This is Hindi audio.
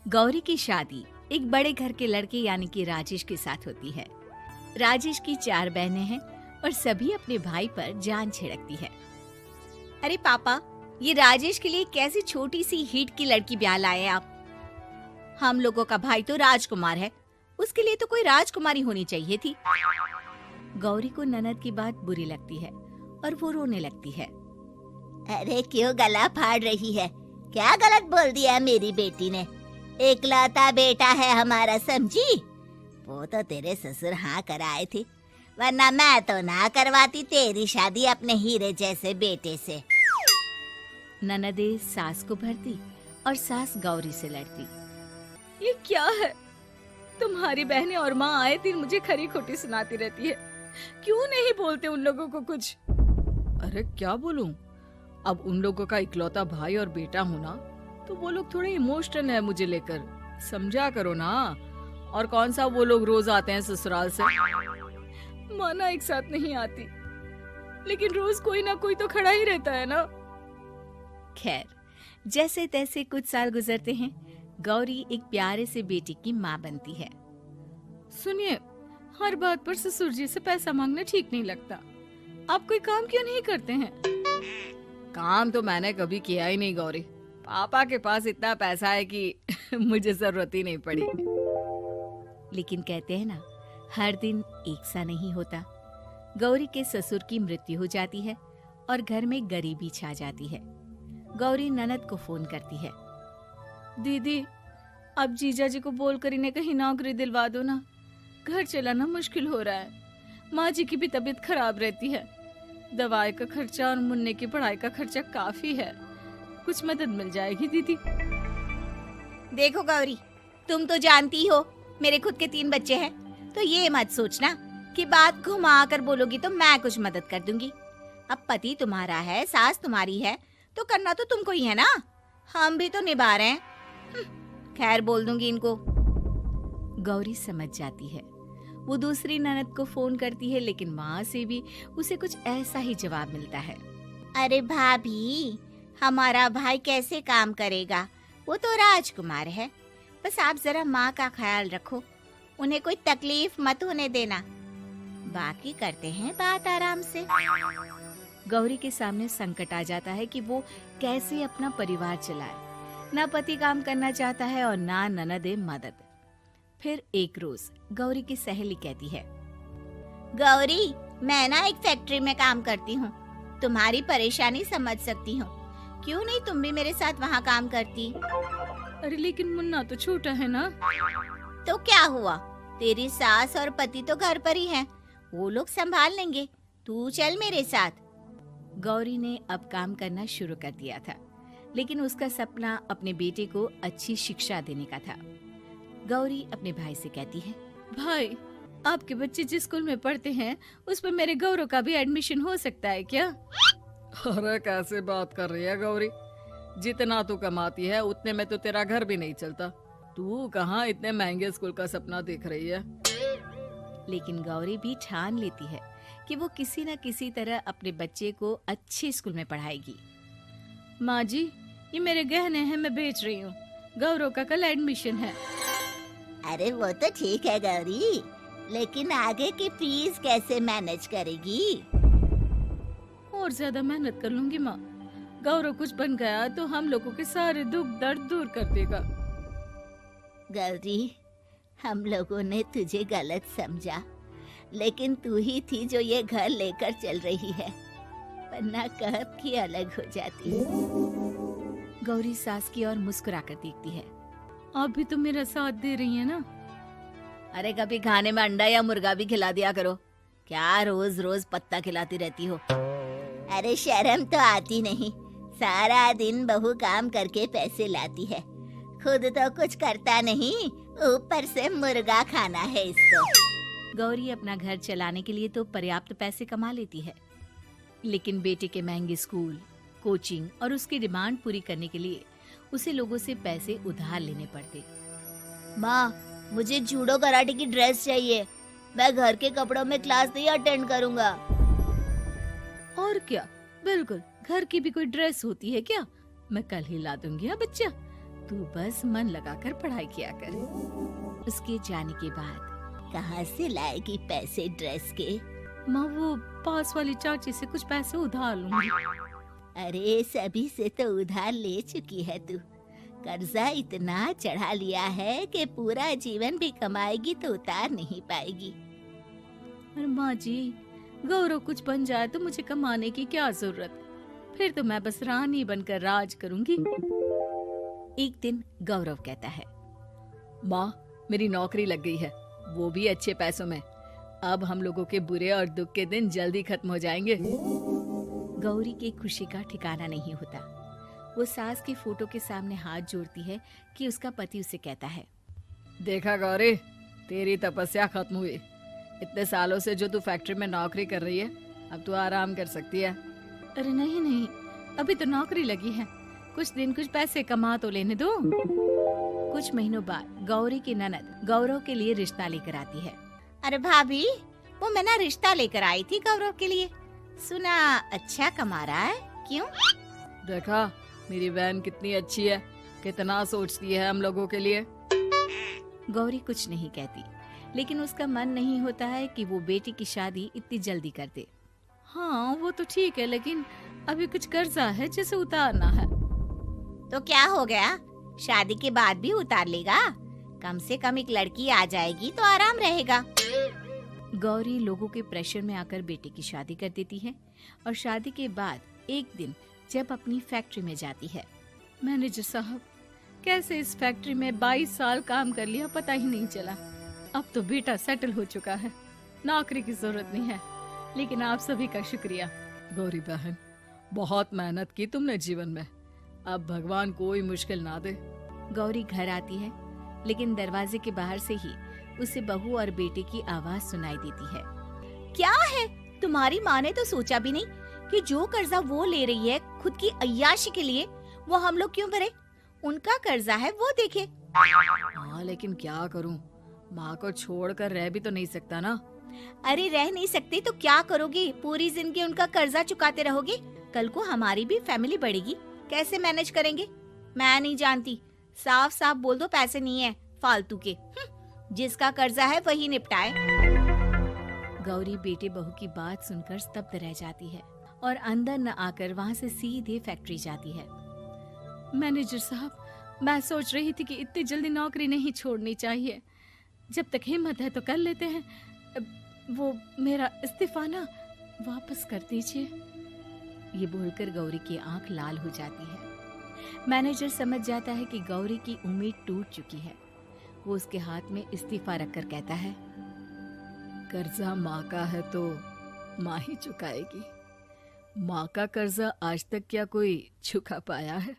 गौरी की शादी एक बड़े घर के लड़के यानी कि राजेश के साथ होती है। राजेश की 4 बहनें हैं और सभी अपने भाई पर जान छिड़कती है। अरे पापा, ये राजेश के लिए कैसी छोटी सी हिट की लड़की ब्याह लाए आप? हम लोगों का भाई तो राजकुमार है, उसके लिए तो कोई राजकुमारी होनी चाहिए थी। गौरी को ननद की बात बुरी लगती है और वो रोने लगती है। अरे क्यों गला फाड़ रही है? क्या गलत बोल दिया मेरी बेटी ने? एकलौता बेटा है हमारा, समझी? वो तो तेरे ससुर हाँ कराए थे, वरना मैं तो ना करवाती तेरी शादी अपने हीरे जैसे बेटे से। ननदे सास को भरती और सास गौरी से लड़ती। ये क्या है? तुम्हारी बहनें और माँ आए दिन मुझे खरी खोटी सुनाती रहती है। क्यों नहीं बोलते उन लोगों को कुछ? अरे क्या बोलूं? अब उन लोगों का इकलौता भाई और बेटा होना, तो वो लोग थोड़े इमोशनल है मुझे लेकर, समझा करो ना। और कौन सा वो लोग रोज आते हैं ससुराल से? माना एक साथ नहीं आती, लेकिन रोज कोई ना कोई तो खड़ा ही रहता है ना। खैर, जैसे तैसे कुछ साल गुजरते हैं। गौरी एक प्यारे से बेटी की माँ बनती है। सुनिए, हर बात पर ससुर जी से पैसा मांगना ठीक नहीं लगता। आप कोई काम क्यों नहीं करते हैं? काम तो मैंने कभी किया ही नहीं गौरी। पापा के पास इतना पैसा है कि मुझे जरूरत ही नहीं पड़ी। लेकिन कहते हैं ना, हर दिन एक सा नहीं होता। गौरी के ससुर की मृत्यु हो जाती है और घर में गरीबी छा जाती है। गौरी ननद को फोन करती है। दीदी, अब जीजा जी को बोलकर इन्हें कहीं नौकरी दिलवा दो ना। घर चलाना मुश्किल हो रहा है। माँ जी की भी तबीयत खराब रहती है। दवाई का खर्चा और मुन्ने की पढ़ाई का खर्चा काफी है। कुछ मदद मिल जाएगी दीदी। देखो गौरी, तुम तो जानती हो मेरे खुद के 3 बच्चे हैं, तो ये मत सोचना कि बात घुमा कर बोलोगी तो मैं कुछ मदद कर दूंगी। अब पति तुम्हारा है, सास तुम्हारी है, तो करना तो तुमको ही है ना। हम भी तो निभा रहे हैं। खैर, बोल दूंगी इनको। गौरी समझ जाती है। वो दूसरी ननद को फोन करती है, लेकिन माँ से भी उसे कुछ ऐसा ही जवाब मिलता है। अरे भाभी, हमारा भाई कैसे काम करेगा? वो तो राजकुमार है। बस आप जरा माँ का ख्याल रखो, उन्हें कोई तकलीफ मत होने देना। बाकी करते हैं बात आराम से। गौरी के सामने संकट आ जाता है कि वो कैसे अपना परिवार चलाए। ना पति काम करना चाहता है और ना ननदे मदद। फिर एक रोज गौरी की सहेली कहती है, गौरी, मैं ना एक फैक्ट्री में काम करती हूँ, तुम्हारी परेशानी समझ सकती हूँ। क्यों नहीं तुम भी मेरे साथ वहाँ काम करती? अरे लेकिन मुन्ना तो छोटा है ना। तो क्या हुआ, तेरी सास और पति तो घर पर ही हैं, वो लोग संभाल लेंगे। तू चल मेरे साथ। गौरी ने अब काम करना शुरू कर दिया था, लेकिन उसका सपना अपने बेटे को अच्छी शिक्षा देने का था। गौरी अपने भाई से कहती है, भाई, आपके बच्चे जिस स्कूल में पढ़ते हैं उस पर मेरे गौरव का भी एडमिशन हो सकता है क्या? अरे कैसे बात कर रही है गौरी? जितना तू कमाती है उतने में तो तेरा घर भी नहीं चलता। तू कहाँ इतने महंगे स्कूल का सपना देख रही है? लेकिन गौरी भी ठान लेती है कि वो किसी न किसी तरह अपने बच्चे को अच्छे स्कूल में पढ़ाएगी। माँ जी, ये मेरे गहने हैं, मैं बेच रही हूँ। गौरव का कल एडमिशन है। अरे वो तो ठीक है गौरी, लेकिन आगे की फीस कैसे मैनेज करेगी? और ज्यादा मेहनत कर लूंगी माँ। गौरव कुछ बन गया तो हम लोगों के सारे दुख दर्द दूर कर देगा। गौरी, हम लोगों ने तुझे गलत समझा, लेकिन तू ही थी जो ये घर लेकर चल रही है, वरना कब की अलग हो जाती। गौरी सास की ओर मुस्कुराकर देखती है। आप भी तो मेरा साथ दे रही है ना। अरे कभी खाने में अंडा या मुर्गा भी खिला दिया करो। क्या रोज रोज पत्ता खिलाती रहती हो? अरे शर्म तो आती नहीं, सारा दिन बहू काम करके पैसे लाती है, खुद तो कुछ करता नहीं, ऊपर से मुर्गा खाना है इसको। गौरी अपना घर चलाने के लिए तो पर्याप्त पैसे कमा लेती है, लेकिन बेटे के महंगे स्कूल, कोचिंग और उसकी डिमांड पूरी करने के लिए उसे लोगों से पैसे उधार लेने पड़ते। माँ, मुझे जूडो कराटे की ड्रेस चाहिए, मैं घर के कपड़ों में क्लास नहीं अटेंड करूँगा। और क्या, बिल्कुल, घर की भी कोई ड्रेस होती है क्या? मैं कल ही ला दूंगी। हाँ बच्चा, तू बस मन लगाकर पढ़ाई किया कर। उसके जाने के बाद कहाँ से लाएगी पैसे ड्रेस के? माँ वो पास वाली चाची से कुछ पैसे उधार लूंगी। अरे सभी से तो उधार ले चुकी है तू। कर्जा इतना चढ़ा लिया है कि पूरा जीवन भी कमाएगी तो उतार नहीं पाएगी। अरे माँ जी, गौरव कुछ बन जाए तो मुझे कमाने की क्या जरूरत, फिर तो मैं बस रानी बनकर राज करूंगी। एक दिन गौरव कहता है, माँ मेरी नौकरी लग गई है, वो भी अच्छे पैसों में। अब हम लोगों के बुरे और दुख के दिन जल्दी खत्म हो जाएंगे। गौरी की खुशी का ठिकाना नहीं होता। वो सास की फोटो के सामने हाथ जोड़ती है कि उसका पति उसे कहता है, देखा गौरी, तेरी तपस्या खत्म हुई। इतने सालों से जो तू फैक्ट्री में नौकरी कर रही है, अब तू आराम कर सकती है। अरे नहीं नहीं, अभी तो नौकरी लगी है, कुछ दिन कुछ पैसे कमा तो लेने दो। कुछ महीनों बाद गौरी की ननद गौरव के लिए रिश्ता लेकर आती है। अरे भाभी, वो मैं ना रिश्ता लेकर आई थी गौरव के लिए। सुना अच्छा कमा रहा है, क्यों? देखा मेरी बहन कितनी अच्छी है, कितना सोचती है हम लोगों के लिए। गौरी कुछ नहीं कहती, लेकिन उसका मन नहीं होता है कि वो बेटी की शादी इतनी जल्दी कर दे। हाँ वो तो ठीक है, लेकिन अभी कुछ कर्जा है जिसे उतारना है। तो क्या हो गया, शादी के बाद भी उतार लेगा। कम से कम एक लड़की आ जाएगी तो आराम रहेगा। गौरी लोगों के प्रेशर में आकर बेटे की शादी कर देती है और शादी के बाद एक दिन जब अपनी फैक्ट्री में जाती है। मैनेजर साहब, कैसे इस फैक्ट्री में 22 साल काम कर लिया पता ही नहीं चला। अब तो बेटा सेटल हो चुका है, नौकरी की जरूरत नहीं है, लेकिन आप सभी का शुक्रिया। गौरी बहन, बहुत मेहनत की तुमने जीवन में, अब भगवान कोई मुश्किल ना दे। गौरी घर आती है, लेकिन दरवाजे के बाहर से ही उसे बहू और बेटे की आवाज सुनाई देती है। क्या है, तुम्हारी माँ ने तो सोचा भी नहीं कि जो कर्जा वो ले रही है खुद की अय्याशी के लिए, वो हम लोग क्यों भरे? उनका कर्जा है वो देखे। हाँ लेकिन क्या करूँ, माँ को छोड़कर रह भी तो नहीं सकता ना। अरे रह नहीं सकते तो क्या करोगी? पूरी जिंदगी उनका कर्जा चुकाते रहोगे? कल को हमारी भी फैमिली बढ़ेगी, कैसे मैनेज करेंगे? मैं नहीं जानती, साफ साफ बोल दो पैसे नहीं है फालतू के। जिसका कर्जा है वही निपटाए। गौरी बेटे बहू की बात सुनकर स्तब्ध रह जाती है और अंदर न आकर वहाँ से सीधे फैक्ट्री जाती है। मैनेजर साहब, मैं सोच रही थी कि इतनी जल्दी नौकरी नहीं छोड़नी चाहिए, जब तक हिम्मत है तो कर लेते हैं। वो मेरा इस्तीफा ना वापस कर दीजिए। ये बोलकर गौरी की आंख लाल हो जाती है। मैनेजर समझ जाता है कि गौरी की उम्मीद टूट चुकी है। वो उसके हाथ में इस्तीफा रखकर कहता है, कर्जा माँ का है तो माँ ही चुकाएगी। माँ का कर्जा आज तक क्या कोई चुका पाया है?